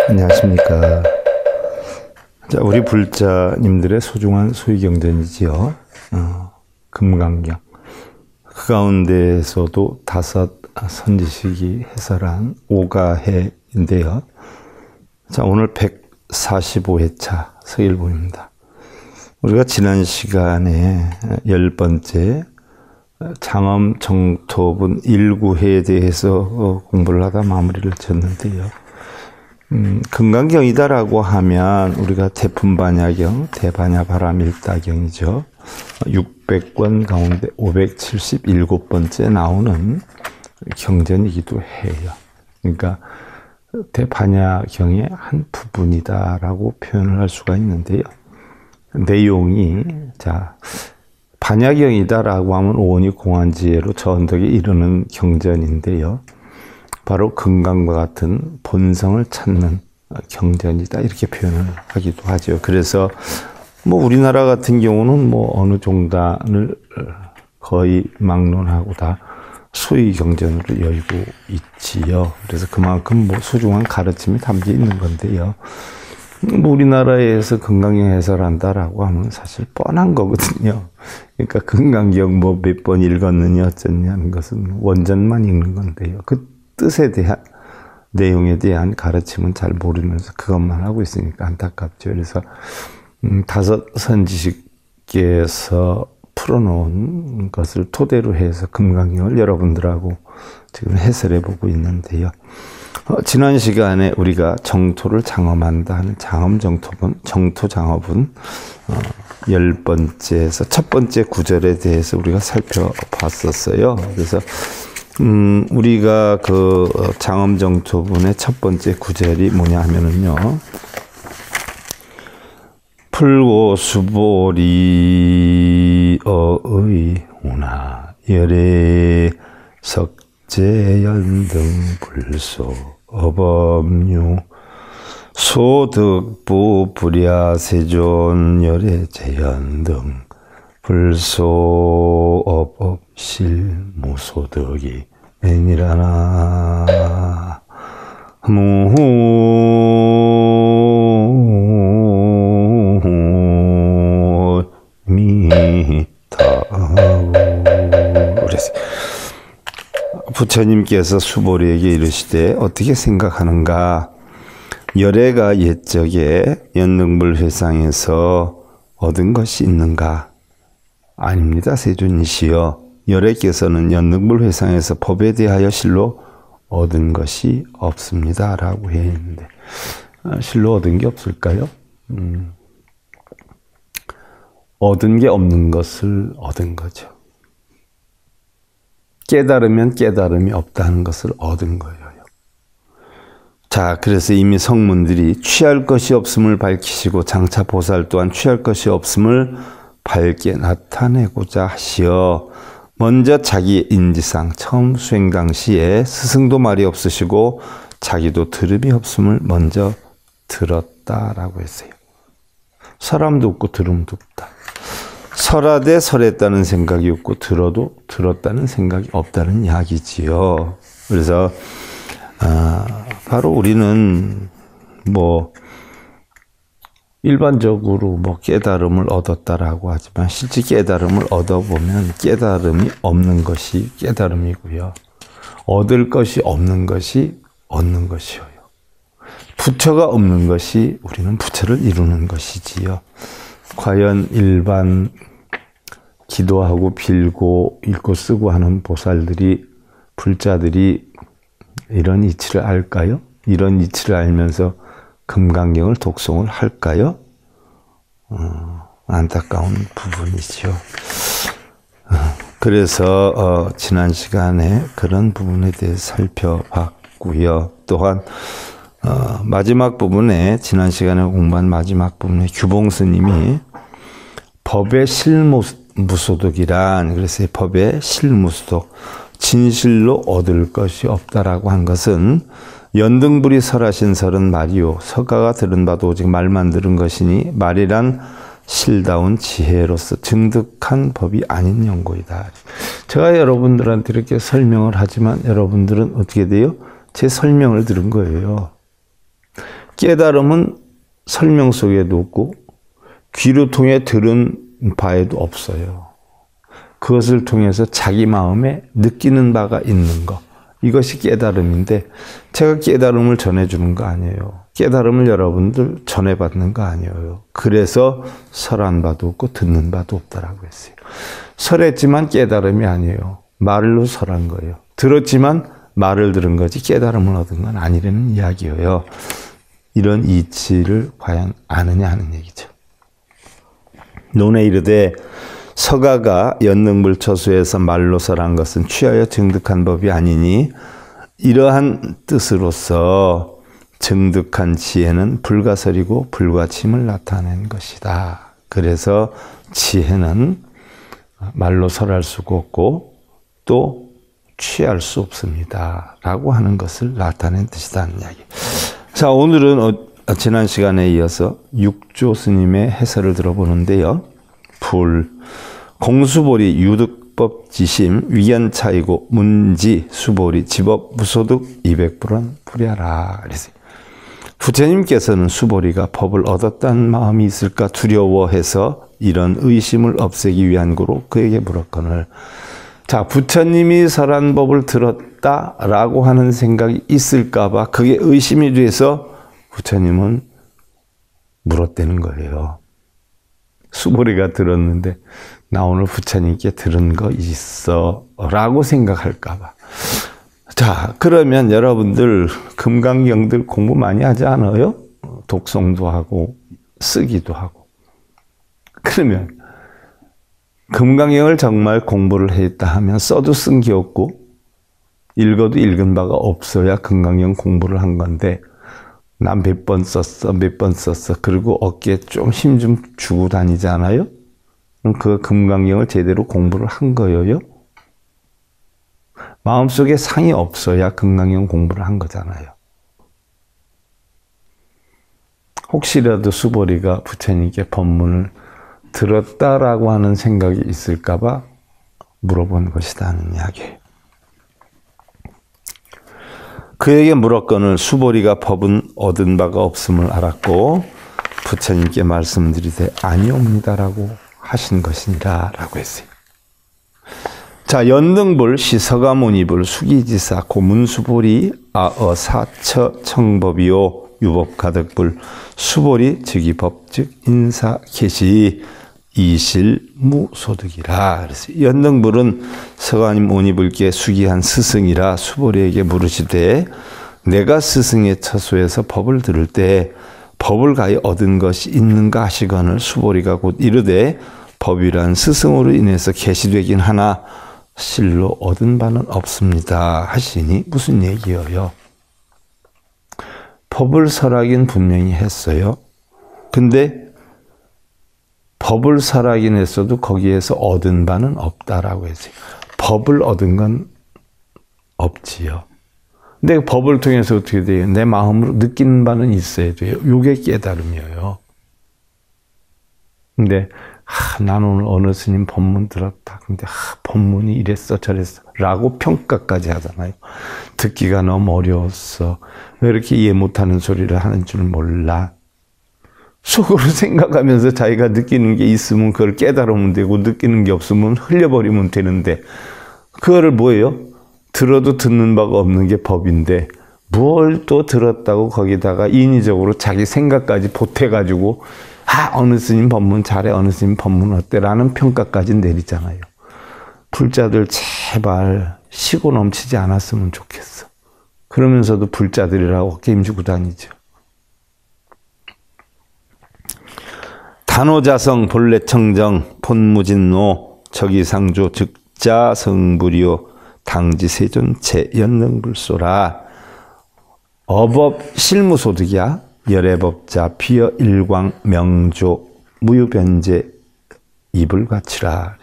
안녕하십니까. 자, 우리 불자님들의 소중한 소위경전이지요. 금강경. 그 가운데에서도 다섯 선지식이 해설한 오가해인데요. 자, 오늘 145회차 서일본입니다. 우리가 지난 시간에 10번째 장엄 정토분 1구회에 대해서 공부를 하다 마무리를 졌는데요. 금강경이다라고 하면 우리가 태풍반야경, 대반야바라밀다경이죠. 600권 가운데 577번째 나오는 경전이기도 해요. 그러니까 대반야경의 한 부분이다라고 표현을 할 수가 있는데요. 내용이 반야경이다라고 하면 오온이 공안지혜로 저 언덕에 이르는 경전인데요. 바로 금강과 같은 본성을 찾는 경전이다 이렇게 표현을 하기도 하죠. 그래서 우리나라 같은 경우는 어느 종단을 거의 막론하고 다 소위 경전으로 열고 있지요. 그래서 그만큼 소중한 가르침이 담겨 있는 건데요. 우리나라에서 금강경 해설한다라고 하면 사실 뻔한 거거든요. 그러니까 금강경 몇 번 읽었느냐 어쩌냐는 것은 원전만 읽는 건데요. 그 뜻에 대한 내용에 대한 가르침은 잘 모르면서 그것만 하고 있으니까 안타깝죠. 그래서 다섯 선지식께서 풀어놓은 것을 토대로 해서 금강경을 여러분들하고 지금 해설해 보고 있는데요. 지난 시간에 우리가 정토를 장엄한다 하는 정토장엄은 10번째에서 첫 번째 구절에 대해서 우리가 살펴봤었어요. 그래서 우리가 그 장엄정토분의 첫 번째 구절이 뭐냐 하면은요. 풀고 수보리 어의우나 열애 석재연등 불소 어법류 소득부 불야세존 열애재연등 불소 업업실 무소득이 애니라나 무미타우. 그래서 부처님께서 수보리에게 이르시되 어떻게 생각하는가? 열애가 옛적에 연등불회상에서 얻은 것이 있는가? 아닙니다. 세존이시여. 열애께서는 연등불회상에서 법에 대하여 실로 얻은 것이 없습니다. 라고 해 있는데 실로 얻은 게 없을까요? 얻은 게 없는 것을 얻은 거죠. 깨달으면 깨달음이 없다는 것을 얻은 거예요. 자, 그래서 이미 성문들이 취할 것이 없음을 밝히시고 장차 보살 또한 취할 것이 없음을 밝게 나타내고자 하시어 먼저 자기의 인지상 처음 수행 당시에 스승도 말이 없으시고 자기도 들음이 없음을 먼저 들었다라고 했어요. 사람도 없고 들음도 없다. 설하되 설했다는 생각이 없고 들어도 들었다는 생각이 없다는 이야기지요. 그래서 바로 우리는 일반적으로 깨달음을 얻었다라고 하지만 실제 깨달음을 얻어보면 깨달음이 없는 것이 깨달음이고요. 얻을 것이 없는 것이 얻는 것이에요. 부처가 없는 것이 우리는 부처를 이루는 것이지요. 과연 일반 기도하고 빌고 읽고 쓰고 하는 보살들이 불자들이 이런 이치를 알까요? 이런 이치를 알면서 금강경을 독송을 할까요? 안타까운 부분이죠. 그래서 지난 시간에 그런 부분에 대해서 살펴봤고요. 또한 마지막 부분에 지난 시간에 공부한 마지막 부분에 규봉 스님이 법의 실무소득이란 그래서 법의 실무소득 진실로 얻을 것이 없다라고 한 것은 연등불이 설하신 설은 말이요 서가가 들은 바도 오직 말만 들은 것이니 말이란 실다운 지혜로서 증득한 법이 아닌 연고이다. 제가 여러분들한테 이렇게 설명을 하지만 여러분들은 어떻게 돼요? 제 설명을 들은 거예요. 깨달음은 설명 속에도 없고 귀로 통해 들은 바에도 없어요. 그것을 통해서 자기 마음에 느끼는 바가 있는 것. 이것이 깨달음인데 제가 깨달음을 전해주는 거 아니에요. 깨달음을 여러분들 전해받는 거 아니에요. 그래서 설한 바도 없고 듣는 바도 없다라고 했어요. 설했지만 깨달음이 아니에요. 말로 설한 거예요. 들었지만 말을 들은 거지 깨달음을 얻은 건 아니라는 이야기예요. 이런 이치를 과연 아느냐 하는 얘기죠. 논에 이르되 서가가 연능불처수에서 말로 설한 것은 취하여 증득한 법이 아니니 이러한 뜻으로서 증득한 지혜는 불가설이고 불가침을 나타낸 것이다. 그래서 지혜는 말로 설할 수가 없고 또 취할 수 없습니다. 라고 하는 것을 나타낸 뜻이라는 이야기. 자, 오늘은 지난 시간에 이어서 육조 스님의 해설을 들어보는데요. 공수보리 유득법 지심 위견차이고 문지 수보리 지법 무소득 200불은 불야라. 그래서 부처님께서는 수보리가 법을 얻었다는 마음이 있을까 두려워해서 이런 의심을 없애기 위한 거로 그에게 물었거늘. 자, 부처님이 설한 법을 들었다라고 하는 생각이 있을까 봐 그게 의심이 돼서 부처님은 물었다는 거예요. 수보리가 들었는데 나 오늘 부처님께 들은 거 있어 라고 생각할까 봐. 자, 그러면 여러분들 금강경들 공부 많이 하지 않아요? 독송도 하고 쓰기도 하고. 그러면 금강경을 정말 공부를 했다 하면 써도 쓴 게 없고 읽어도 읽은 바가 없어야 금강경 공부를 한 건데 난 몇 번 썼어, 몇 번 썼어. 그리고 어깨에 좀 힘 좀 주고 다니잖아요? 그럼 그 금강경을 제대로 공부를 한 거예요? 마음속에 상이 없어야 금강경 공부를 한 거잖아요. 혹시라도 수보리가 부처님께 법문을 들었다라고 하는 생각이 있을까 봐 물어본 것이라는 이야기예요. 그에게 물었거늘 수보리가 법은 얻은 바가 없음을 알았고 부처님께 말씀드리되 아니옵니다라고 하신 것이니라 라고 했어요. 자, 연등불 시서가모니불 수기지사 고문수보리 아어사처 청법이요 유법가득불 수보리 즉이법 즉 인사계시 이실무소득이라. 그래서 연등불은 서가님 오니불께 수기한 스승이라 수보리에게 물으시되 내가 스승의 처소에서 법을 들을 때 법을 가히 얻은 것이 있는가 하시거늘 수보리가 곧 이르되 법이란 스승으로 인해서 계시되긴 하나 실로 얻은 바는 없습니다 하시니 무슨 얘기예요? 법을 설하긴 분명히 했어요. 근데 법을 설하긴 했어도 거기에서 얻은 바는 없다라고 했어요. 법을 얻은 건 없지요. 근데 법을 통해서 어떻게 돼요? 내 마음으로 느끼는 바는 있어야 돼요. 이게 깨달음이에요. 근데 난 오늘 어느 스님 법문 들었다. 근데 법문이 이랬어 저랬어 라고 평가까지 하잖아요. 듣기가 너무 어려웠어. 왜 이렇게 이해 못하는 소리를 하는 줄 몰라. 속으로 생각하면서 자기가 느끼는 게 있으면 그걸 깨달으면 되고 느끼는 게 없으면 흘려버리면 되는데 그거를 뭐예요? 들어도 듣는 바가 없는 게 법인데 뭘 또 들었다고 거기다가 인위적으로 자기 생각까지 보태가지고 어느 스님 법문 잘해 어느 스님 법문 어때 라는 평가까지 내리잖아요. 불자들 제발 시고 넘치지 않았으면 좋겠어. 그러면서도 불자들이라고 어깨 힘주고 다니죠. 단호자성 본래 청정 본무진노 적이상조 즉자성불이요 당지세존체 연능불소라. 어법 실무소득이야. 열애법자 비어 일광 명조 무유변제 이불같이라.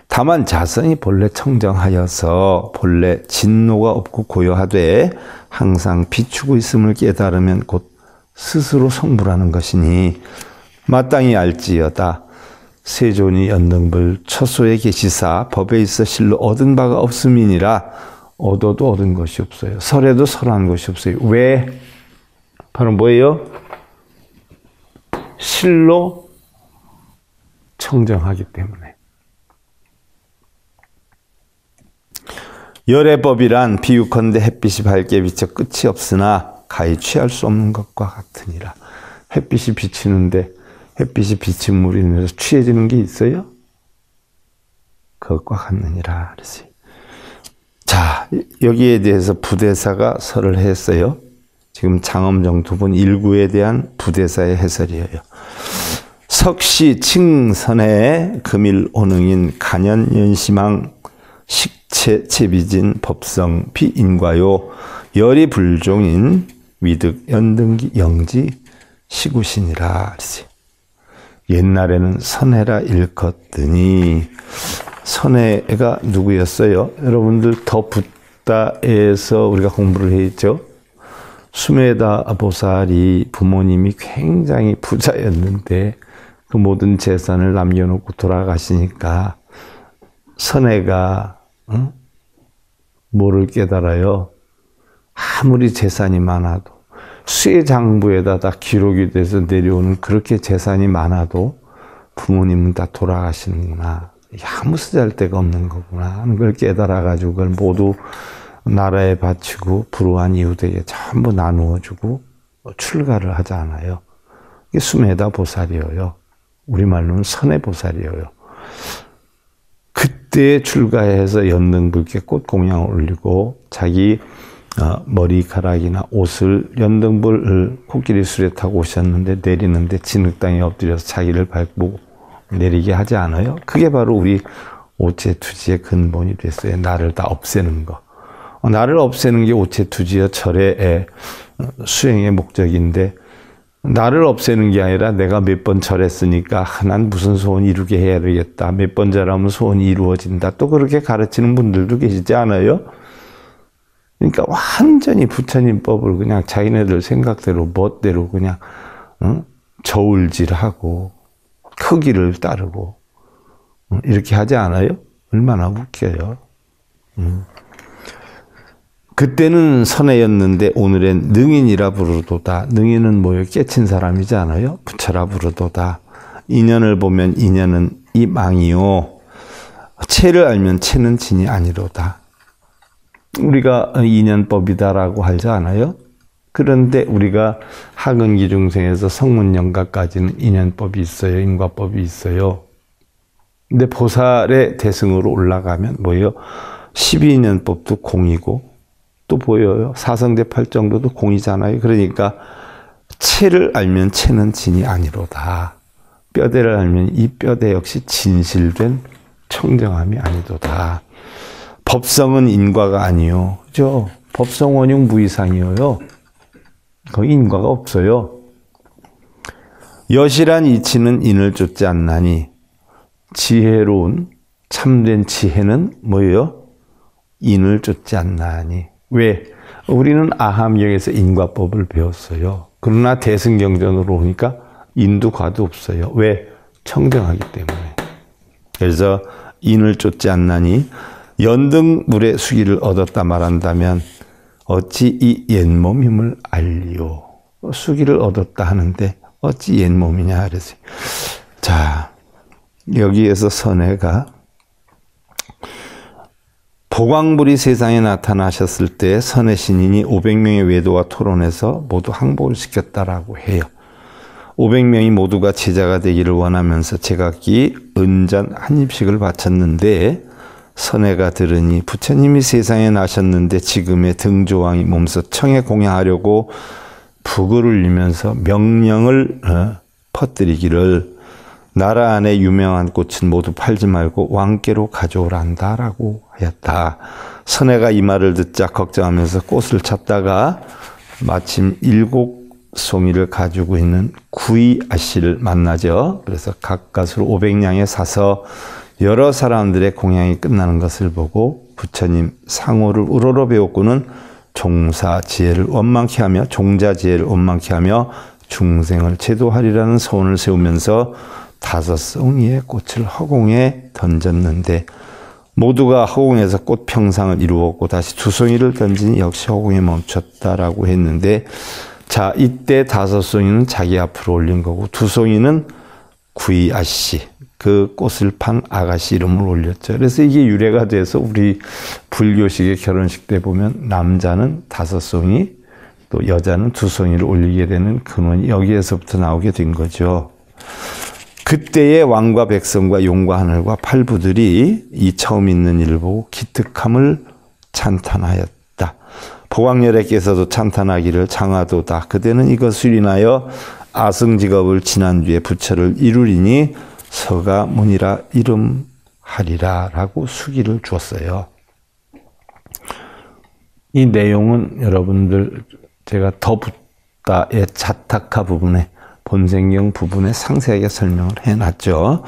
다만 자성이 본래 청정하여서 본래 진노가 없고 고요하되 항상 비추고 있음을 깨달으면 곧 스스로 성불하는 것이니 마땅히 알지어다. 세존이 연등불 처소에 계시사 법에 있어 실로 얻은 바가 없음이니라. 얻어도 얻은 것이 없어요. 설에도 설한 것이 없어요. 왜? 바로 뭐예요? 실로 청정하기 때문에. 열애법이란 비유컨대 햇빛이 밝게 비쳐 끝이 없으나 가히 취할 수 없는 것과 같으니라. 햇빛이 비치는데 햇빛이 비친 물이 인해서 취해지는 게 있어요? 그것과 같느니라. 그랬어요. 자, 여기에 대해서 부대사가 설을 했어요. 지금 장엄정투본 1구에 대한 부대사의 해설이에요. 석시 칭선의 금일 오능인 간연 연시망 식체 체비진 법성 비인과요 열이 불종인 위득 연등기 영지 시구신이라. 옛날에는 선해라 일컫더니 선해가 누구였어요? 여러분들 더 붓다에서 우리가 공부를 했죠. 수메다 보살이 부모님이 굉장히 부자였는데 그 모든 재산을 남겨놓고 돌아가시니까 선해가 뭐를 깨달아요? 아무리 재산이 많아도 쇠장부에다 다 기록이 돼서 내려오는 그렇게 재산이 많아도 부모님은 다 돌아가시는구나. 아무 쓰잘데가 없는 거구나 하는 걸 깨달아가지고 그걸 모두 나라에 바치고 불우한 이웃에게 전부 나누어주고 출가를 하지 않아요. 이게 수메다 보살이에요. 우리말로는 선해 보살이에요. 그때 출가해서 연등불께 꽃공양을 올리고 자기 머리카락이나 옷을 연등불 코끼리 수레 타고 오셨는데 내리는데 진흙땅에 엎드려서 자기를 밟고 내리게 하지 않아요? 그게 바로 우리 오체투지의 근본이 됐어요. 나를 다 없애는 거. 나를 없애는 게 오체투지의 절의 수행의 목적인데 나를 없애는 게 아니라 내가 몇 번 절했으니까 난 무슨 소원 이루게 해야 되겠다. 몇 번 절하면 소원이 이루어진다. 또 그렇게 가르치는 분들도 계시지 않아요? 그러니까 완전히 부처님 법을 그냥 자기네들 생각대로 멋대로 그냥 저울질하고 크기를 따르고 이렇게 하지 않아요? 얼마나 웃겨요. 그때는 선해였는데 오늘은 능인이라 부르도다. 능인은 뭐예요? 깨친 사람이지 않아요? 부처라 부르도다. 인연을 보면 인연은 이 망이요. 체를 알면 체는 진이 아니로다. 우리가 인연법이다라고 하지 않아요? 그런데 우리가 하근기 중생에서 성문영가까지는 인연법이 있어요. 인과법이 있어요. 근데 보살의 대승으로 올라가면 뭐예요? 12인연법도 공이고 또 보여요. 사성대 8정도도 공이잖아요. 그러니까 체를 알면 체는 진이 아니로다. 뼈대를 알면 이 뼈대 역시 진실된 청정함이 아니도다. 법성은 인과가 아니요. 그죠? 법성 원흉 무이상이요. 거기 인과가 없어요. 여실한 이치는 인을 쫓지 않나니 지혜로운 참된 지혜는 뭐예요? 인을 쫓지 않나니. 왜? 우리는 아함경에서 인과법을 배웠어요. 그러나 대승경전으로 오니까 인도 과도 없어요. 왜? 청정하기 때문에. 그래서 인을 쫓지 않나니 연등물의 수기를 얻었다 말한다면 어찌 이 옛몸임을 알리오. 수기를 얻었다 하는데 어찌 옛몸이냐 그랬어요. 자, 여기에서 선해가 보광불이 세상에 나타나셨을 때 선해 신인이 500명의 외도와 토론해서 모두 항복을 시켰다라고 해요. 500명이 모두가 제자가 되기를 원하면서 제각기 은잔 한 입씩을 바쳤는데 선해가 들으니 부처님이 세상에 나셨는데 지금의 등조왕이 몸소 청에 공양하려고 북을 울리면서 명령을 퍼뜨리기를 나라 안에 유명한 꽃은 모두 팔지 말고 왕께로 가져오란다라고 하였다. 선해가 이 말을 듣자 걱정하면서 꽃을 찾다가 마침 7송이를 가지고 있는 구이 아씨를 만나죠. 그래서 가까스로 500냥에 사서 여러 사람들의 공양이 끝나는 것을 보고 부처님 상호를 우러러 배웠고는 종사 지혜를 원망케 하며 종자 지혜를 원망케 하며 중생을 제도하리라는 소원을 세우면서 5송이의 꽃을 허공에 던졌는데 모두가 허공에서 꽃 평상을 이루었고 다시 2송이를 던지니 역시 허공에 멈췄다라고 했는데 자, 이때 다섯 송이는 자기 앞으로 올린 거고 두 송이는 구이 아씨, 그 꽃을 판 아가씨 이름을 올렸죠. 그래서 이게 유래가 돼서 우리 불교식의 결혼식 때 보면 남자는 다섯 송이, 또 여자는 두 송이를 올리게 되는 근원이 여기에서부터 나오게 된 거죠. 그때의 왕과 백성과 용과 하늘과 팔부들이 이 처음 있는 일을 보고 기특함을 찬탄하였다. 보광열애께서도 찬탄하기를 장하도다. 그대는 이것을 인하여 아승직업을 지난 뒤에 부처를 이루리니 서가문이라 이름하리라 라고 수기를 주었어요. 이 내용은 여러분들 제가 더붓다의 자타카 부분에 본생경 부분에 상세하게 설명을 해놨죠.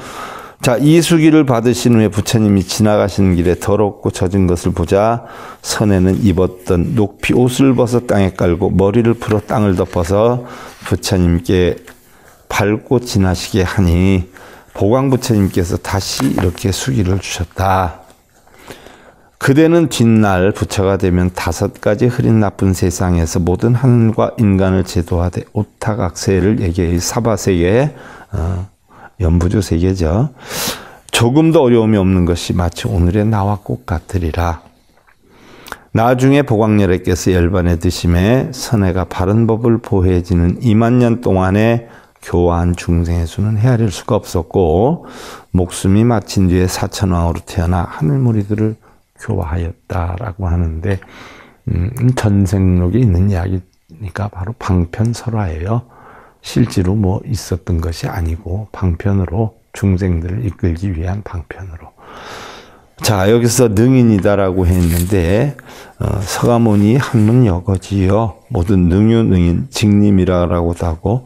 자, 이 수기를 받으신 후에 부처님이 지나가시는 길에 더럽고 젖은 것을 보자 선에는 입었던 녹피 옷을 벗어 땅에 깔고 머리를 풀어 땅을 덮어서 부처님께 밟고 지나시게 하니 보광부처님께서 다시 이렇게 수기를 주셨다. 그대는 뒷날 부처가 되면 5가지 흐린 나쁜 세상에서 모든 하늘과 인간을 제도하되 오타각세를 얘기해 사바세계, 연부주 세계죠. 조금도 어려움이 없는 것이 마치 오늘의 나와 꽃 같으리라. 나중에 보광열애께서 열반에 드심에 선해가 바른 법을 보혜지는 20,000년 동안에 교화한 중생의 수는 헤아릴 수가 없었고 목숨이 마친 뒤에 사천왕으로 태어나 하늘무리들을 교화하였다라고 하는데 전생록에 있는 이야기니까 바로 방편설화예요. 실제로 뭐 있었던 것이 아니고 방편으로 중생들을 이끌기 위한 방편으로. 자, 여기서 능인이다라고 했는데 서가모니 한문 여거지요. 모든 능유 능인 직님이라고도 하고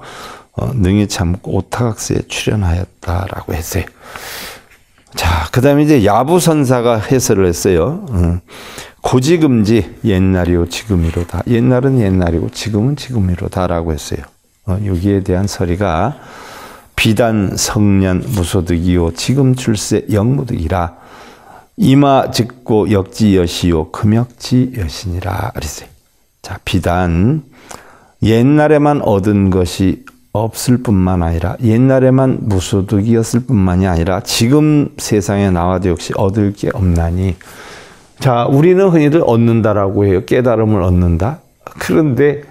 능이 참고 오타각세에 출연하였다라고 했어요. 자, 그 다음에 이제 야부선사가 해설을 했어요. 고지금지 옛날이요 지금이로다. 옛날은 옛날이고 지금은 지금이로다라고 했어요. 여기에 대한 설의가 비단 성년 무소득이요 지금 출세 영무득이라 이마 짓고 역지여시요 금역지여신이라 그랬어요. 자, 비단 옛날에만 얻은 것이 없을 뿐만 아니라 옛날에만 무소득이었을 뿐만이 아니라 지금 세상에 나와도 역시 얻을 게 없나니. 자, 우리는 흔히들 얻는다라고 해요. 깨달음을 얻는다. 그런데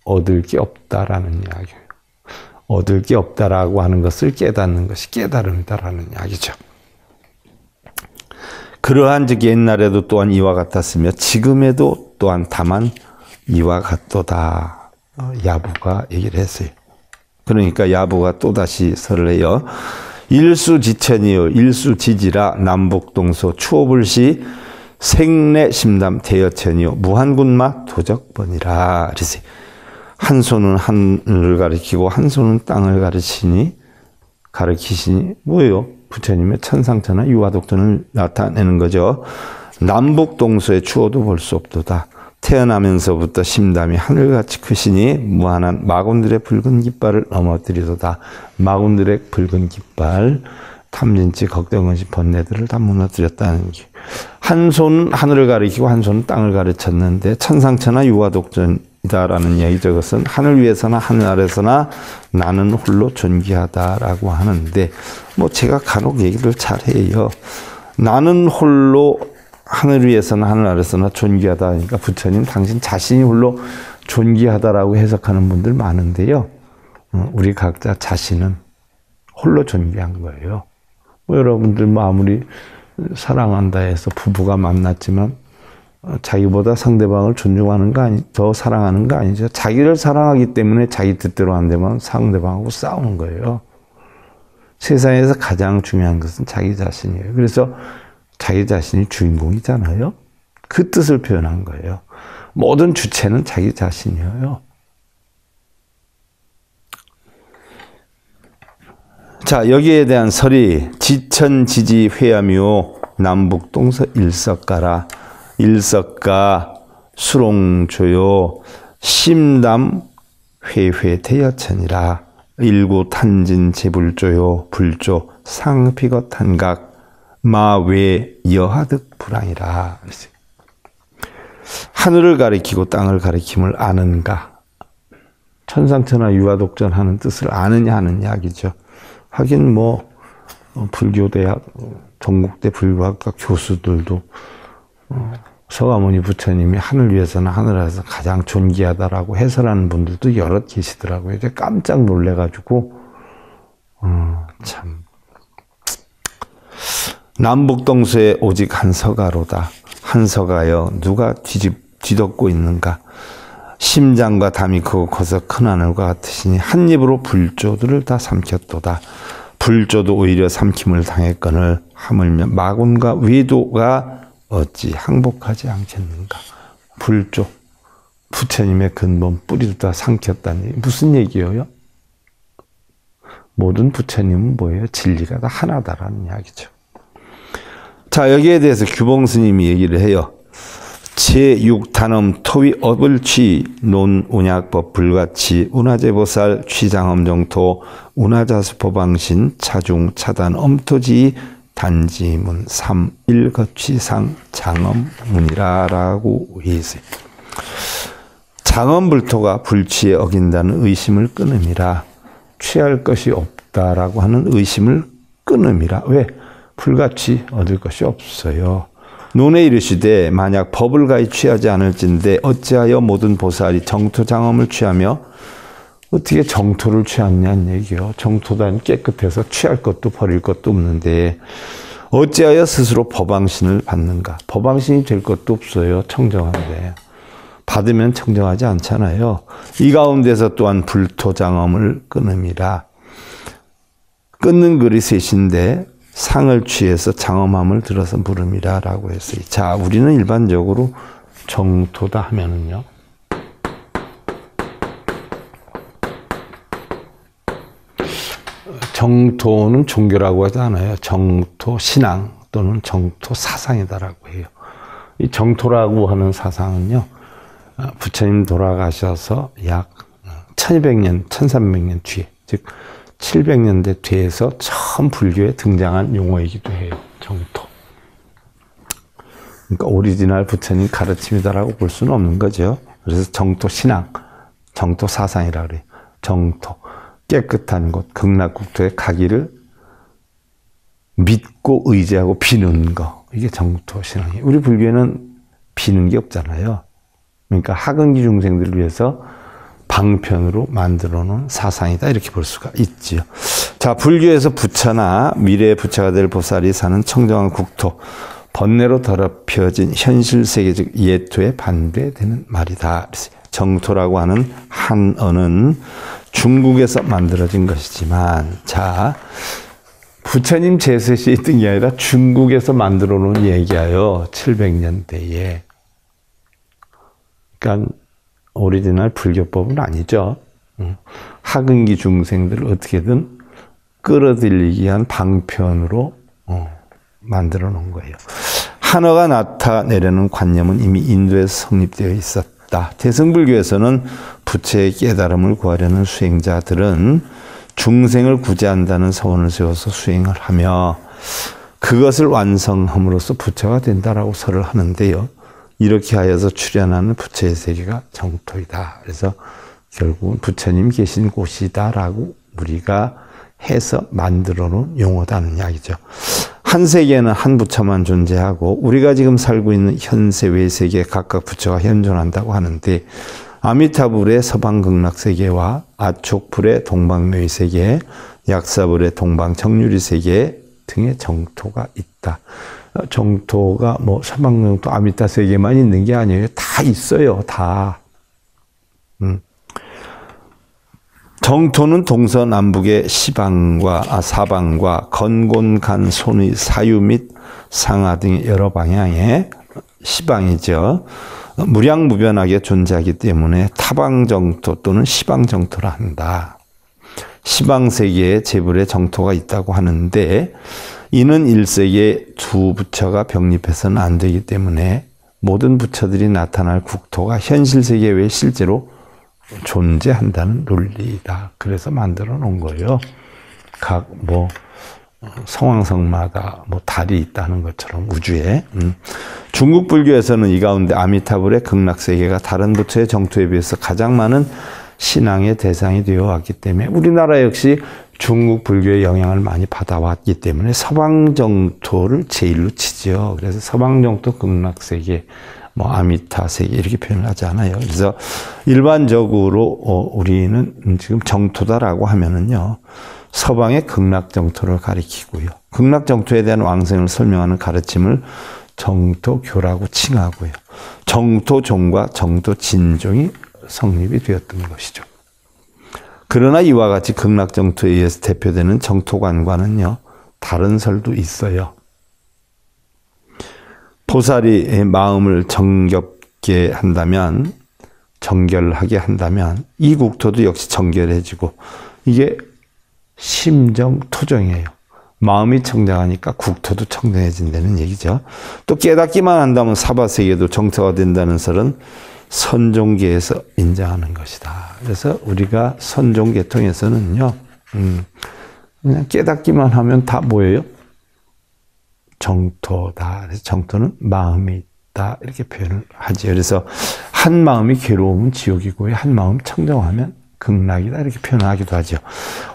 얻을 게 없다라는 이야기예요. 얻을 게 없다라고 하는 것을 깨닫는 것이 깨달음이다라는 이야기죠. 그러한 즉 옛날에도 또한 이와 같았으며 지금에도 또한 다만 이와 같도다. 야부가 얘기를 했어요. 그러니까 야부가 또다시 설을 해요. 일수지천이요 일수지지라 남북동서 추호불시 생내심담 대여천이요 무한군마 도적번이라. 그래서 한 손은 하늘을 가리키고 한 손은 땅을 가리키시니 뭐예요? 부처님의 천상천하 유화독전을 나타내는 거죠. 남북동서의 추호도 볼 수 없도다. 태어나면서부터 심담이 하늘같이 크시니 무한한 마군들의 붉은 깃발을 넘어뜨리도다. 마군들의 붉은 깃발, 탐진치, 걱정은시, 번뇌들을 다 무너뜨렸다는 게. 한 손은 하늘을 가리키고 한 손은 땅을 가르쳤는데 천상천하 유화독전이다라는 이야기죠. 이것은 하늘 위에서나 하늘 아래서나 나는 홀로 존귀하다라고 하는데 뭐 제가 간혹 얘기를 잘해요. 나는 홀로 하늘 위에서나 하늘 아래서나 존귀하다 하니까 부처님 당신 자신이 홀로 존귀하다라고 해석하는 분들 많은데요. 우리 각자 자신은 홀로 존귀한 거예요. 뭐 여러분들 뭐 아무리 사랑한다 해서 부부가 만났지만 자기보다 상대방을 존중하는 거 더 사랑하는 거 아니죠. 자기를 사랑하기 때문에 자기 뜻대로 안 되면 상대방하고 싸우는 거예요. 세상에서 가장 중요한 것은 자기 자신이에요. 그래서 자기 자신이 주인공이잖아요. 그 뜻을 표현한 거예요. 모든 주체는 자기 자신이에요. 자, 여기에 대한 설이 지천지지 회야묘 남북동서 일석가라. 일석가 수롱조요 심담 회회대여천이라. 일구 탄진 제불조요 불조 상피거탄각 마외 여하득 불황이라. 하늘을 가리키고 땅을 가리킴을 아는가. 천상천하 유아독존하는 뜻을 아느냐 하는 이야기죠. 하긴 뭐 불교대학 동국대 불교학과 교수들도 서가모니 부처님이 하늘 위에서나 하늘 아래서 가장 존귀하다라고 해설하는 분들도 여럿 계시더라고요. 이제 깜짝 놀래가지고 참 남북동서에 오직 한 서가로다. 한 서가여 누가 뒤덮고 있는가. 심장과 담이 크고 커서 큰 하늘과 같으시니 한 입으로 불조들을 다 삼켰도다. 불조도 오히려 삼킴을 당했거늘 하물며 마군과 외도가 어찌 항복하지 않겠는가. 불조, 부처님의 근본 뿌리도 다 삼켰다니 무슨 얘기예요? 모든 부처님은 뭐예요? 진리가 다 하나다라는 이야기죠. 자, 여기에 대해서 규봉 스님이 얘기를 해요. 제6단엄 토위 업을취 논운약법 불가치 운하제보살 취장엄정토 운하자수포방신 차중 차단 엄토지 단지문 3일거취상 장엄문이라라고 했어요. 장엄불토가 불취에 어긴다는 의심을 끊음이라. 취할 것이 없다라고 하는 의심을 끊음이라. 왜? 불같이 얻을 것이 없어요. 논에 이르시되 만약 법을 가히 취하지 않을진데 어찌하여 모든 보살이 정토장엄을 취하며 어떻게 정토를 취하느냐는 얘기요. 정토단 깨끗해서 취할 것도 버릴 것도 없는데 어찌하여 스스로 법왕신을 받는가. 법왕신이 될 것도 없어요. 청정한데. 받으면 청정하지 않잖아요. 이 가운데서 또한 불토장엄을 끊음이라. 끊는 글이 셋인데 상을 취해서 장엄함을 들어서 물음이라 라고 했어요. 자, 우리는 일반적으로 정토다 하면은요. 정토는 종교라고 하지 않아요. 정토 신앙 또는 정토 사상이다라고 해요. 이 정토라고 하는 사상은요. 부처님 돌아가셔서 약 1200년, 1300년 뒤에, 즉 700년대 뒤에서 처음 불교에 등장한 용어이기도 해요. 정토. 그러니까 오리지널 부처님 가르침이다라고 볼 수는 없는 거죠. 그래서 정토 신앙, 정토 사상이라고 그래요. 정토. 깨끗한 곳, 극락국토에 가기를 믿고 의지하고 비는 거. 이게 정토 신앙이에요. 우리 불교에는 비는 게 없잖아요. 그러니까 하근기 중생들을 위해서 방편으로 만들어 놓은 사상이다. 이렇게 볼 수가 있지요. 자, 불교에서 부처나 미래의 부처가 될 보살이 사는 청정한 국토, 번뇌로 더럽혀진 현실 세계적 예토에 반대되는 말이다. 정토라고 하는 한어는 중국에서 만들어진 것이지만, 자, 부처님 제셋이 있던 게 아니라 중국에서 만들어 놓은 얘기예요. 700년대에. 그러니까 오리지널 불교법은 아니죠. 하근기 중생들을 어떻게든 끌어들이기 위한 방편으로 만들어 놓은 거예요. 한어가 나타내려는 관념은 이미 인도에서 성립되어 있었다. 대승불교에서는 부처의 깨달음을 구하려는 수행자들은 중생을 구제한다는 서원을 세워서 수행을 하며 그것을 완성함으로써 부처가 된다라고 설을 하는데요. 이렇게 하여서 출현하는 부처의 세계가 정토이다. 그래서 결국은 부처님 계신 곳이다라고 우리가 해서 만들어 놓은 용어다는 이야기죠. 한 세계에는 한 부처만 존재하고 우리가 지금 살고 있는 현세 외세계에 각각 부처가 현존한다고 하는데 아미타불의 서방극락세계와 아촉불의 동방묘의세계, 약사불의 동방정유리세계 등의 정토가 있다. 정토가 뭐 서방정토 아미타 세계만 있는 게 아니에요. 다 있어요. 다. 정토는 동서남북의 시방과 사방과 건곤간 손의 사유 및 상하 등의 여러 방향의 시방이죠. 무량무변하게 존재하기 때문에 타방정토 또는 시방정토라 한다. 시방세계에 재불의 정토가 있다고 하는데 이는 일세계 두 부처가 병립해서는 안 되기 때문에 모든 부처들이 나타날 국토가 현실세계 외에 실제로 존재한다는 논리이다. 그래서 만들어 놓은 거예요. 각 성왕성마다 달이 있다는 것처럼 우주에. 중국 불교에서는 이 가운데 아미타불의 극락세계가 다른 부처의 정토에 비해서 가장 많은 신앙의 대상이 되어 왔기 때문에 우리나라 역시 중국 불교의 영향을 많이 받아왔기 때문에 서방 정토를 제일로 치죠. 그래서 서방 정토 극락세계, 뭐 아미타 세계 이렇게 표현을 하지 않아요. 그래서 일반적으로 우리는 지금 정토다라고 하면은요, 서방의 극락 정토를 가리키고요. 극락 정토에 대한 왕생을 설명하는 가르침을 정토교라고 칭하고요. 정토종과 정토진종이 성립이 되었던 것이죠. 그러나 이와 같이 극락정토에 의해서 대표되는 정토관과는요, 다른 설도 있어요. 보살이 마음을 정겹게 한다면, 정결하게 한다면 이 국토도 역시 정결해지고, 이게 심정토정이에요. 마음이 청정하니까 국토도 청정해진다는 얘기죠. 또 깨닫기만 한다면 사바세계도 정토가 된다는 설은 선종계에서 인정하는 것이다. 그래서 우리가 선종계통에서는요, 그냥 깨닫기만 하면 다 뭐예요? 정토다. 그래서 정토는 마음이 있다. 이렇게 표현을 하죠. 그래서 한 마음이 괴로우면 지옥이고요. 한 마음 청정하면 극락이다. 이렇게 표현하기도 하죠.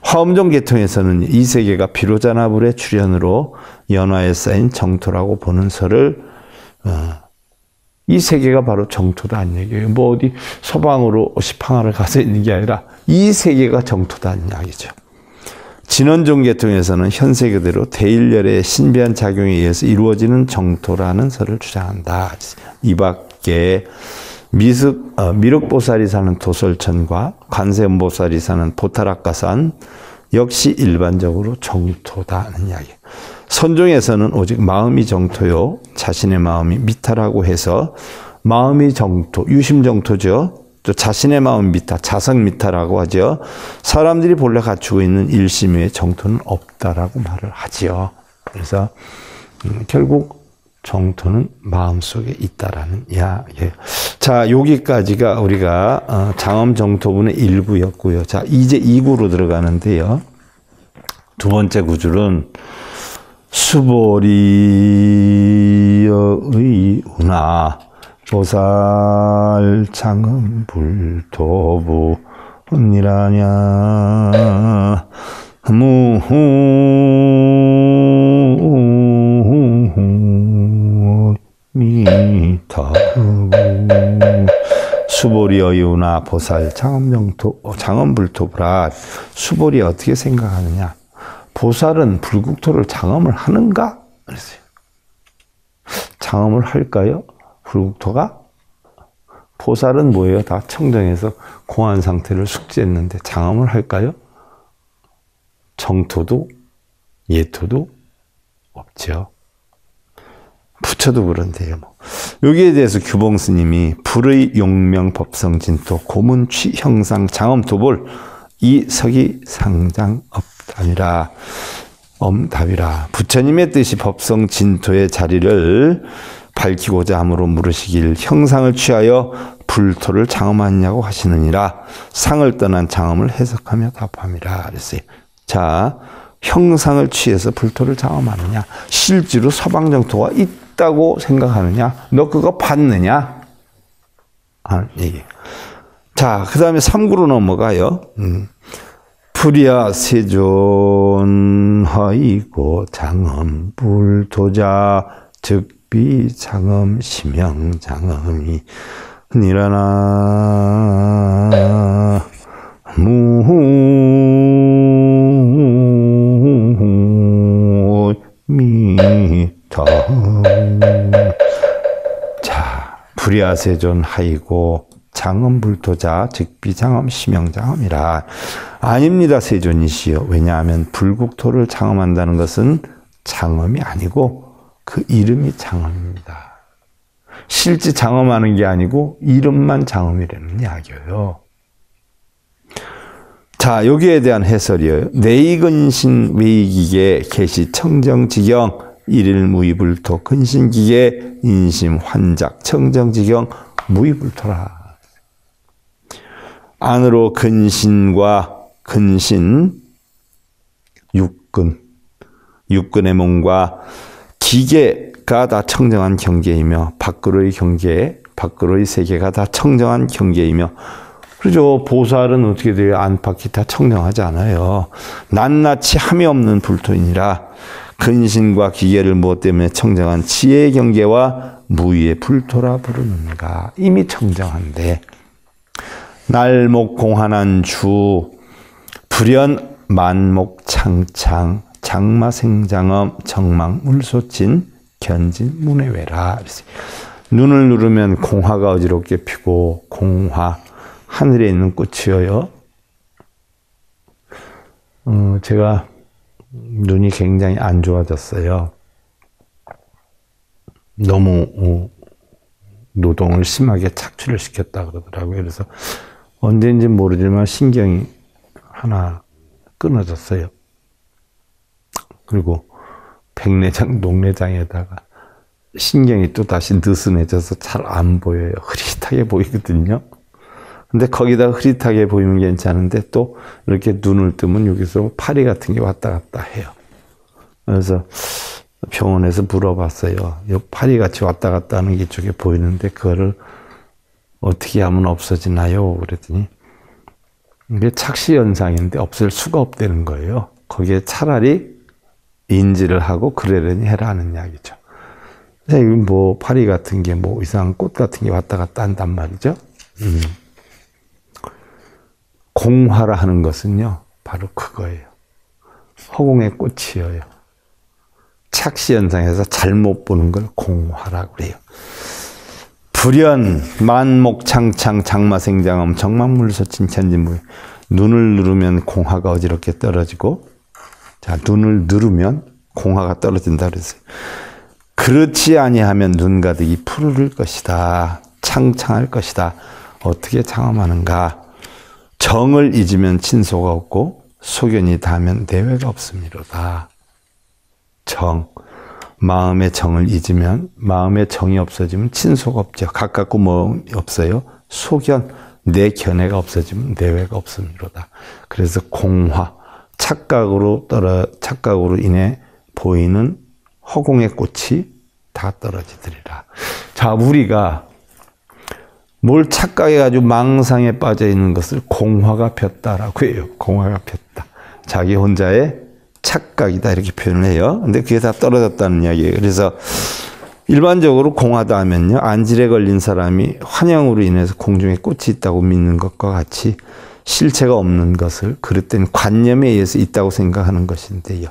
화엄종 계통에서는 이 세계가 비로자나불의 출현으로 연화에 쌓인 정토라고 보는 설을 이 세계가 바로 정토다는 얘기예요. 뭐 어디 서방으로 시팡하러 가서 있는 게 아니라 이 세계가 정토다는 이야기죠. 진원종 계통에서는 현 세계대로 대일열의 신비한 작용에 의해서 이루어지는 정토라는 설을 주장한다. 이 밖에 미륵보살이 사는 도솔천과 관세음보살이 사는 보타락가산 역시 일반적으로 정토다는 이야기. 선종에서는 오직 마음이 정토요, 자신의 마음이 미타라고 해서 마음이 정토, 유심정토죠. 또 자신의 마음 미타, 자성미타라고 하죠. 사람들이 본래 갖추고 있는 일심 외에 정토는 없다라고 말을 하지요. 그래서 결국 정토는 마음속에 있다라는 이야기예요. 자, 여기까지가 우리가 장엄정토분의 일부였고요. 자, 이제 2구로 들어가는데요. 두 번째 구줄은 수보리의 운하 보살 장엄 불토부 언니라냐 무후 미타부 수보리의 운하 보살 장엄 불토부라. 수보리 어떻게 생각하느냐? 보살은 불국토를 장엄을 하는가? 그랬어요. 장엄을 할까요? 불국토가? 보살은 뭐예요? 다 청정해서 공안 상태를 숙지했는데 장엄을 할까요? 정토도 예토도 없죠. 부처도 그런데요. 여기에 대해서 규봉 스님이 불의 용명 법성진토 고문취 형상 장엄 도볼 이 석이 상장 업답이라. 엄답이라. 부처님의 뜻이 법성 진토의 자리를 밝히고자 함으로 물으시길 형상을 취하여 불토를 장엄하냐고 하시느니라. 상을 떠난 장엄을 해석하며 답함이라. 그랬어요. 자, 형상을 취해서 불토를 장엄하느냐? 실제로 서방정토가 있다고 생각하느냐? 너 그거 봤느냐? 하는 얘기. 자, 그 다음에 3구로 넘어가요. 불이야 세존하이고 장엄 불토자 즉비 장엄 심형 장엄이 니라나 무후 미타. 자, 불이야 세존하이고 장엄 불토자 즉비 장엄 심형 장엄이라. 아닙니다, 세존이시여. 왜냐하면 불국토를 장엄한다는 것은 장엄이 아니고 그 이름이 장엄입니다. 실제 장엄하는 게 아니고 이름만 장엄이라는 이야기예요. 자, 여기에 대한 해설이에요. 내이근신 외이기계 계시 청정지경 일일무이불토 근신기계 인심 환작 청정지경 무이불토라. 안으로 근신과 근신, 육근의 몸과 기계가 다 청정한 경계이며 밖으로의 경계, 밖으로의 세계가 다 청정한 경계이며 그렇죠. 보살은 어떻게 돼요? 안팎이 다 청정하지 않아요. 낱낱이 함이 없는 불토이니라 근신과 기계를 무엇 때문에 청정한 지혜의 경계와 무위의 불토라 부르는가. 이미 청정한데 날목공한한 주 불연 만목창창 장마생장엄 정망물소친 견진문외외라. 눈을 누르면 공화가 어지럽게 피고 공화 하늘에 있는 꽃이어요. 제가 눈이 굉장히 안 좋아졌어요. 너무 노동을 심하게 착취를 시켰다 그러더라고요. 그래서 언제인지 모르지만 신경이 하나 끊어졌어요. 그리고 백내장, 녹내장에다가 신경이 또 다시 느슨해져서 잘 안 보여요. 흐릿하게 보이거든요. 근데 거기다 흐릿하게 보이면 괜찮은데 또 이렇게 눈을 뜨면 여기서 파리 같은 게 왔다 갔다 해요. 그래서 병원에서 물어봤어요. 이 파리같이 왔다 갔다 하는 게 이쪽에 보이는데 그거를 어떻게 하면 없어지나요? 그랬더니 이게 착시 현상인데 없앨 수가 없다는 거예요. 거기에 차라리 인지를 하고 그러려니 해라는 이야기죠. 이건 뭐 파리 같은 게 뭐 이상한 꽃 같은 게 왔다 갔다 한단 말이죠. 공화라 하는 것은요, 바로 그거예요. 허공의 꽃이에요. 착시 현상에서 잘못 보는 걸 공화라고 그래요. 불연 만목창창 장마생장엄 정망물소친 천진무외. 눈을 누르면 공화가 어지럽게 떨어지고, 자, 눈을 누르면 공화가 떨어진다 그랬어요. 그렇지 아니하면 눈 가득이 푸르를 것이다. 창창할 것이다. 어떻게 장엄하는가? 정을 잊으면 친소가 없고 소견이 닿으면 내외가 없음이로다. 정, 마음의 정을 잊으면, 마음의 정이 없어지면 친소가 없죠. 가깝고 뭐 없어요? 소견, 내 견해가 없어지면 내외가 없음이로다. 그래서 공화, 착각으로 인해 보이는 허공의 꽃이 다 떨어지더리라. 자, 우리가 뭘 착각해가지고 망상에 빠져 있는 것을 공화가 폈다라고 해요. 공화가 폈다. 자기 혼자의 착각이다 이렇게 표현을 해요. 근데 그게 다 떨어졌다는 이야기예요. 그래서 일반적으로 공화다 하면요, 안질에 걸린 사람이 환영으로 인해서 공중에 꽃이 있다고 믿는 것과 같이 실체가 없는 것을 그릇된 관념에 의해서 있다고 생각하는 것인데요.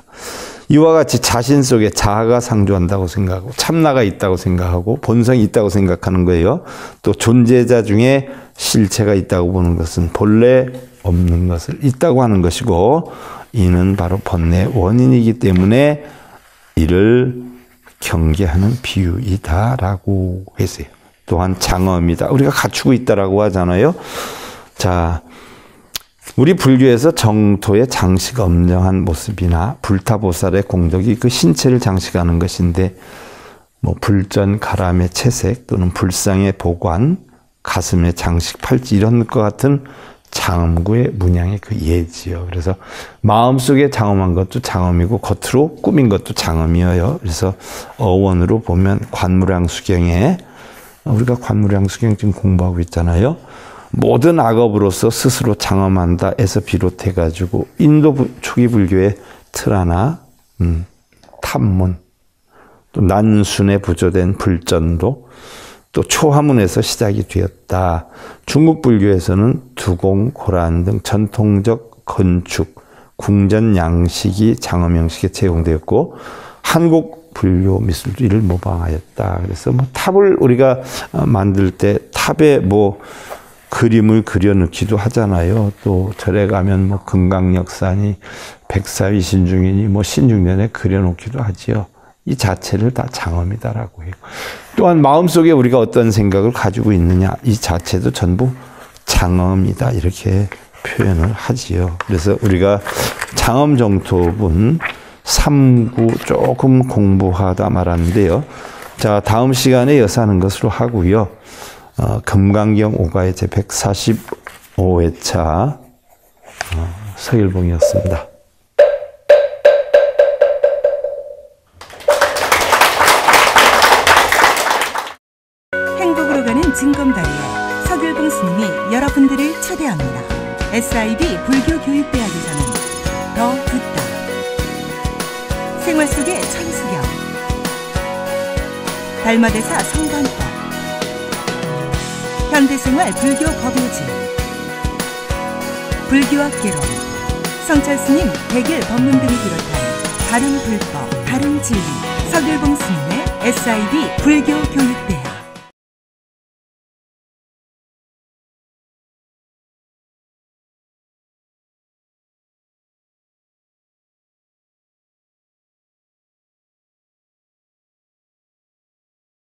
이와 같이 자신 속에 자아가 상주한다고 생각하고 참나가 있다고 생각하고 본성이 있다고 생각하는 거예요. 또 존재자 중에 실체가 있다고 보는 것은 본래 없는 것을 있다고 하는 것이고, 이는 바로 번뇌의 원인이기 때문에 이를 경계하는 비유이다라고 했어요. 또한 장엄이다. 우리가 갖추고 있다라고 하잖아요. 자, 우리 불교에서 정토의 장식 엄정한 모습이나 불타보살의 공덕이 그 신체를 장식하는 것인데, 뭐 불전 가람의 채색 또는 불상의 보관, 가슴의 장식 팔찌 이런 것 같은 장엄구의 문양의 그 예지요. 그래서 마음속에 장엄한 것도 장엄이고 겉으로 꾸민 것도 장엄이에요. 그래서 어원으로 보면 관무량수경에, 우리가 관무량수경 지금 공부하고 있잖아요. 모든 악업으로서 스스로 장엄한다에서 비롯해가지고 인도 초기 불교의 트라나, 탐문, 또 난순에 부조된 불전도, 또 초화문에서 시작이 되었다. 중국 불교에서는 두공, 고란 등 전통적 건축, 궁전 양식이 장엄 형식에 제공되었고, 한국 불교 미술도 이를 모방하였다. 그래서 뭐 탑을 우리가 만들 때 탑에 뭐 그림을 그려넣기도 하잖아요. 또 절에 가면 뭐 금강역산이 백사위 신중이니 뭐 신중년에 그려놓기도 하지요. 이 자체를 다 장엄이다라고 해요. 또한 마음속에 우리가 어떤 생각을 가지고 있느냐, 이 자체도 전부 장엄이다 이렇게 표현을 하지요. 그래서 우리가 장엄 정토분 3구 조금 공부하다 말았는데요. 자, 다음 시간에 이어서 하는 것으로 하고요. 금강경 5가의 제 145회차 서일봉이었습니다. 행복으로 가는 징검다리에 서길 서길봉 스님이 여러분들을 초대합니다. SIB 불교교육대학에서는 더 듣다, 생활 속의 천수경, 달마대사 성관법, 현대생활 불교 법요지, 불교학 개론, 성찰스님 백일 법문 등을 비롯한 다른 불법, 다른 진리, 서길봉 스님의 SIB 불교교육